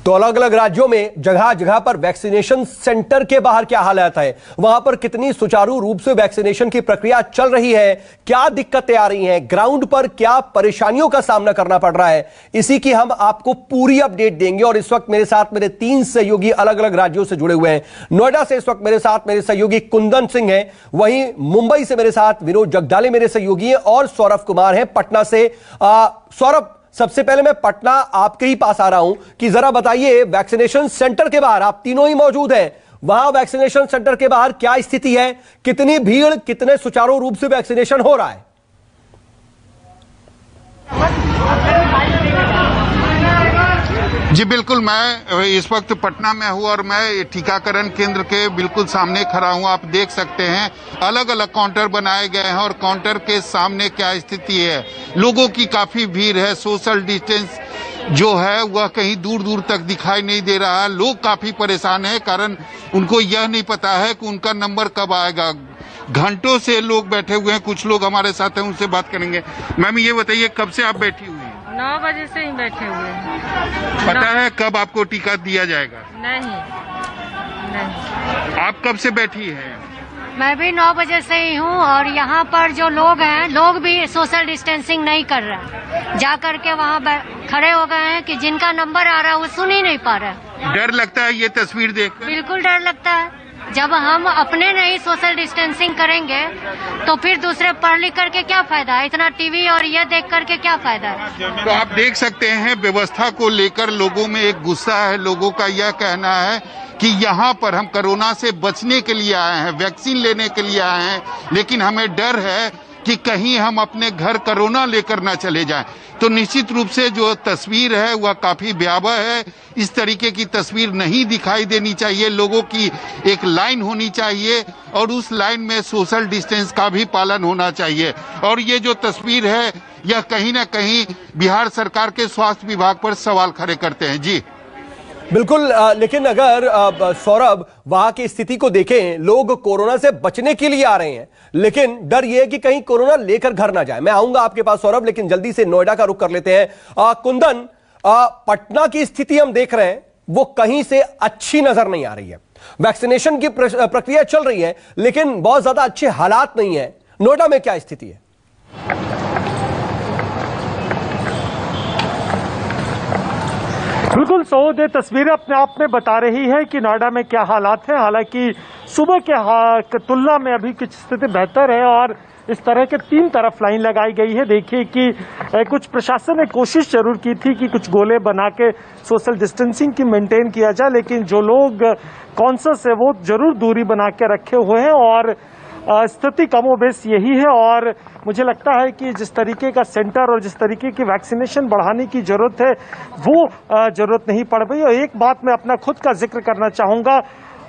तो अलग अलग राज्यों में जगह जगह पर वैक्सीनेशन सेंटर के बाहर क्या हालात है, वहां पर कितनी सुचारू रूप से वैक्सीनेशन की प्रक्रिया चल रही है, क्या दिक्कतें आ रही हैं, ग्राउंड पर क्या परेशानियों का सामना करना पड़ रहा है, इसी की हम आपको पूरी अपडेट देंगे। और इस वक्त मेरे साथ मेरे 3 सहयोगी अलग अलग राज्यों से जुड़े हुए हैं। नोएडा से इस वक्त मेरे साथ मेरे सहयोगी कुंदन सिंह हैं, वहीं मुंबई से मेरे साथ विनोद जगदाले मेरे सहयोगी हैं, और सौरभ कुमार हैं पटना से। सौरभ, सबसे पहले मैं पटना आपके ही पास आ रहा हूं कि जरा बताइए, वैक्सीनेशन सेंटर के बाहर आप तीनों ही मौजूद हैं, वहां वैक्सीनेशन सेंटर के बाहर क्या स्थिति है, कितनी भीड़, कितने सुचारू रूप से वैक्सीनेशन हो रहा है? जी बिल्कुल, मैं इस वक्त पटना में हूँ और मैं टीकाकरण केंद्र के बिल्कुल सामने खड़ा हूँ। आप देख सकते हैं अलग अलग काउंटर बनाए गए हैं और काउंटर के सामने क्या स्थिति है। लोगों की काफी भीड़ है, सोशल डिस्टेंस जो है वह कहीं दूर दूर तक दिखाई नहीं दे रहा है। लोग काफी परेशान हैं, कारण उनको यह नहीं पता है कि उनका नंबर कब आएगा। घंटों से लोग बैठे हुए हैं, कुछ लोग हमारे साथ हैं, उनसे बात करेंगे। मैम ये बताइए, कब से आप बैठी हुई हैं? 9 बजे से ही बैठे हुए हैं। पता है कब आपको टीका दिया जाएगा? नहीं। आप कब से बैठी हैं? मैं भी 9 बजे से ही हूँ, और यहाँ पर जो लोग हैं, लोग भी सोशल डिस्टेंसिंग नहीं कर रहे हैं। जा करके वहाँ खड़े हो गए हैं कि जिनका नंबर आ रहा है वो सुन ही नहीं पा रहे। डर लगता है ये तस्वीर देखकर? बिल्कुल डर लगता है। जब हम अपने नहीं सोशल डिस्टेंसिंग करेंगे तो फिर दूसरे पढ़ लिख करके क्या फायदा है, इतना टीवी और ये देख करके क्या फायदा है। तो आप देख सकते हैं व्यवस्था को लेकर लोगों में एक गुस्सा है। लोगों का यह कहना है कि यहाँ पर हम कोरोना से बचने के लिए आए हैं, वैक्सीन लेने के लिए आए हैं, लेकिन हमें डर है कि कहीं हम अपने घर कोरोना लेकर ना चले जाएं। तो निश्चित रूप से जो तस्वीर है वह काफी भयावह है। इस तरीके की तस्वीर नहीं दिखाई देनी चाहिए। लोगों की एक लाइन होनी चाहिए और उस लाइन में सोशल डिस्टेंस का भी पालन होना चाहिए। और ये जो तस्वीर है यह कहीं ना कहीं बिहार सरकार के स्वास्थ्य विभाग पर सवाल खड़े करते हैं। जी बिल्कुल, लेकिन अगर सौरभ वहां की स्थिति को देखें, लोग कोरोना से बचने के लिए आ रहे हैं, लेकिन डर यह है कि कहीं कोरोना लेकर घर ना जाए। मैं आऊंगा आपके पास सौरभ, लेकिन जल्दी से नोएडा का रुख कर लेते हैं। कुंदन, पटना की स्थिति हम देख रहे हैं वो कहीं से अच्छी नजर नहीं आ रही है। वैक्सीनेशन की प्रक्रिया चल रही है, लेकिन बहुत ज्यादा अच्छे हालात नहीं है। नोएडा में क्या स्थिति है? बिल्कुल सऊद, तस्वीरें अपने आप में बता रही है कि नोएडा में क्या हालात हैं। हालांकि सुबह के तुलना में अभी कुछ स्थिति बेहतर है और इस तरह के 3 तरफ लाइन लगाई गई है। देखिए कि कुछ प्रशासन ने कोशिश जरूर की थी कि कुछ गोले बना के सोशल डिस्टेंसिंग की मेंटेन किया जाए, लेकिन जो लोग कॉन्शियस है वो जरूर दूरी बना के रखे हुए हैं और स्थिति कमोबेश यही है। और मुझे लगता है कि जिस तरीके का सेंटर और जिस तरीके की वैक्सीनेशन बढ़ाने की जरूरत है वो जरूरत नहीं पड़ रही। और एक बात मैं अपना खुद का जिक्र करना चाहूंगा,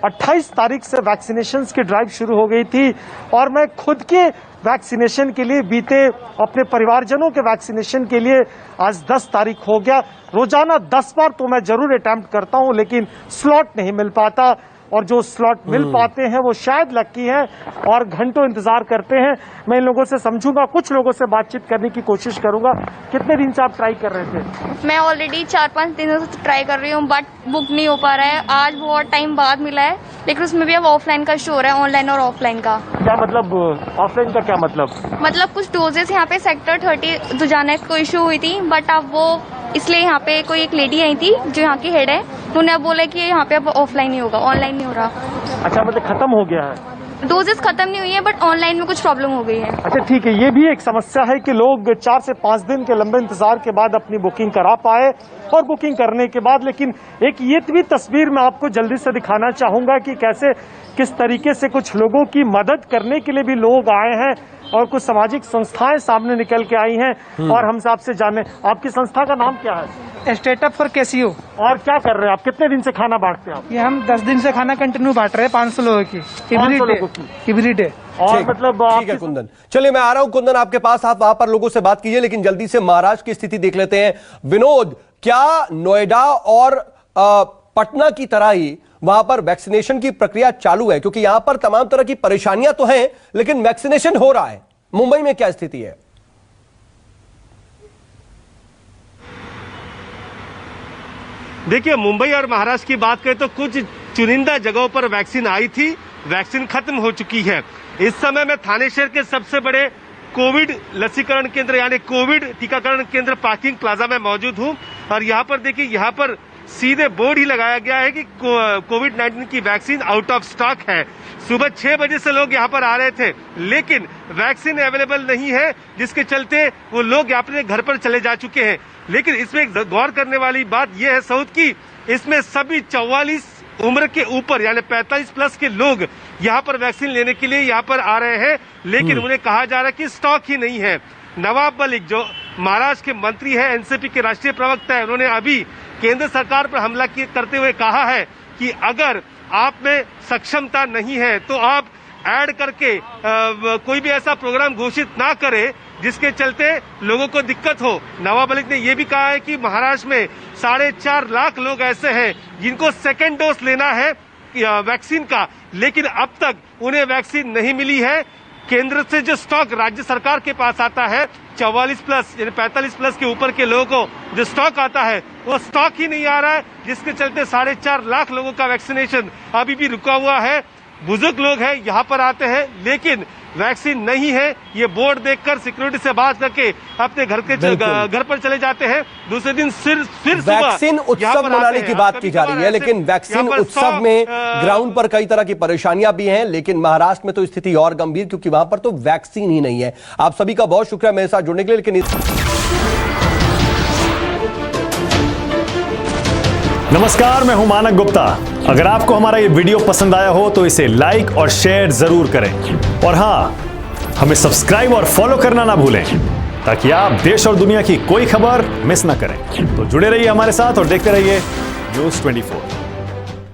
28 तारीख से वैक्सीनेशन की ड्राइव शुरू हो गई थी और मैं खुद के वैक्सीनेशन के लिए बीते अपने परिवारजनों के वैक्सीनेशन के लिए आज 10 तारीख हो गया। रोजाना 10 बार तो मैं जरूर अटेम्प्ट करता हूं, लेकिन स्लॉट नहीं मिल पाता और जो स्लॉट मिल पाते हैं वो शायद लकी हैं और घंटों इंतजार करते हैं। मैं इन लोगों से समझूंगा, कुछ लोगों से बातचीत करने की कोशिश करूंगा। कितने दिन से आप ट्राई कर रहे थे? मैं ऑलरेडी 4-5 दिनों से ट्राई कर रही हूँ, बट बुक नहीं हो पा रहा है। आज बहुत टाइम बाद मिला है, लेकिन उसमें भी अब ऑफलाइन का शो हो रहा है, ऑनलाइन और ऑफलाइन का। क्या मतलब ऑफलाइन का क्या मतलब कुछ डोजेस यहाँ पे सेक्टर 30 दुजाना को इशू हुई थी, बट अब वो इसलिए यहाँ पे कोई एक लेडी आई थी जो यहाँ की हेड है, उन्होंने अब बोला कि यहाँ पे अब ऑफलाइन ही होगा, ऑनलाइन नहीं हो रहा। अच्छा, मतलब खत्म हो गया है? डोजेस खत्म नहीं हुई है, बट ऑनलाइन में कुछ प्रॉब्लम हो गई है। अच्छा ठीक है, ये भी एक समस्या है कि लोग 4 से 5 दिन के लंबे इंतजार के बाद अपनी बुकिंग करा पाए और बुकिंग करने के बाद, लेकिन एक ये भी तस्वीर मैं आपको जल्दी से दिखाना चाहूंगा कि कैसे किस तरीके से कुछ लोगों की मदद करने के लिए भी लोग आए हैं और कुछ सामाजिक संस्थाएं सामने निकल के आई हैं। और हम आपसे जाने, आपकी संस्था का नाम क्या है? State up for KCO. और क्या कर रहे हैं आप? कितने दिन से खाना बांटते हैं आप? ये हम 10 दिन से खाना कंटिन्यू बांट रहे हैं, 500 लोगों की एवरी डे। और मतलब ठीक है कुंदन, चलिए मैं आ रहा हूं कुंदन आपके पास, आप वहां पर लोगों से बात कीजिए, लेकिन जल्दी से महाराष्ट्र की स्थिति देख लेते हैं। विनोद, क्या नोएडा और पटना की तरह ही वहां पर वैक्सीनेशन की प्रक्रिया चालू है? क्योंकि यहां पर तमाम तरह की परेशानियां तो हैं, लेकिन वैक्सीनेशन हो रहा है। मुंबई में क्या स्थिति है? देखिए, मुंबई और महाराष्ट्र की बात करें तो कुछ चुनिंदा जगहों पर वैक्सीन आई थी, वैक्सीन खत्म हो चुकी है। इस समय मैं थाने शहर के सबसे बड़े कोविड लसीकरण केंद्र यानी कोविड टीकाकरण केंद्र पार्किंग प्लाजा में मौजूद हूं और यहाँ पर देखिए, यहाँ पर सीधे बोर्ड ही लगाया गया है कि कोविड-19 की वैक्सीन आउट ऑफ स्टॉक है। सुबह 6 बजे से लोग यहाँ पर आ रहे थे, लेकिन वैक्सीन अवेलेबल नहीं है, जिसके चलते वो लोग अपने घर पर चले जा चुके हैं। लेकिन इसमें एक गौर करने वाली बात यह है सऊद की इसमें सभी 44 उम्र के ऊपर यानी 45 प्लस के लोग यहाँ पर वैक्सीन लेने के लिए यहाँ पर आ रहे हैं, लेकिन उन्हें कहा जा रहा है कि स्टॉक ही नहीं है। नवाब मलिक जो महाराष्ट्र के मंत्री है, एनसीपी के राष्ट्रीय प्रवक्ता है, उन्होंने अभी केंद्र सरकार पर हमला करते हुए कहा है कि अगर आप में सक्षमता नहीं है तो आप ऐड करके कोई भी ऐसा प्रोग्राम घोषित ना करे जिसके चलते लोगों को दिक्कत हो। नवाब मलिक ने यह भी कहा है कि महाराष्ट्र में 4.5 लाख लोग ऐसे हैं जिनको सेकेंड डोज लेना है वैक्सीन का, लेकिन अब तक उन्हें वैक्सीन नहीं मिली है। केंद्र से जो स्टॉक राज्य सरकार के पास आता है 44 प्लस यानी 45 प्लस के ऊपर के लोगों को जो स्टॉक आता है वो स्टॉक ही नहीं आ रहा है, जिसके चलते 4.5 लाख लोगों का वैक्सीनेशन अभी भी रुका हुआ है। बुजुर्ग लोग हैं यहाँ पर आते हैं, लेकिन वैक्सीन नहीं है, ये बोर्ड देखकर सिक्योरिटी से बात करके अपने घर पर चले जाते हैं। दूसरे दिन फिर वैक्सीन उत्सव मनाने की बात की जा रही है, लेकिन वैक्सीन उत्सव में ग्राउंड पर कई तरह की परेशानियां भी हैं। लेकिन महाराष्ट्र में तो स्थिति और गंभीर, क्योंकि वहां पर तो वैक्सीन ही नहीं है। आप सभी का बहुत शुक्रिया मेरे साथ जुड़ने के लिए। लेकिन नमस्कार, मैं हूं मानक गुप्ता। अगर आपको हमारा ये वीडियो पसंद आया हो तो इसे लाइक और शेयर जरूर करें, और हां, हमें सब्सक्राइब और फॉलो करना ना भूलें ताकि आप देश और दुनिया की कोई खबर मिस ना करें। तो जुड़े रहिए हमारे साथ और देखते रहिए न्यूज़ 24।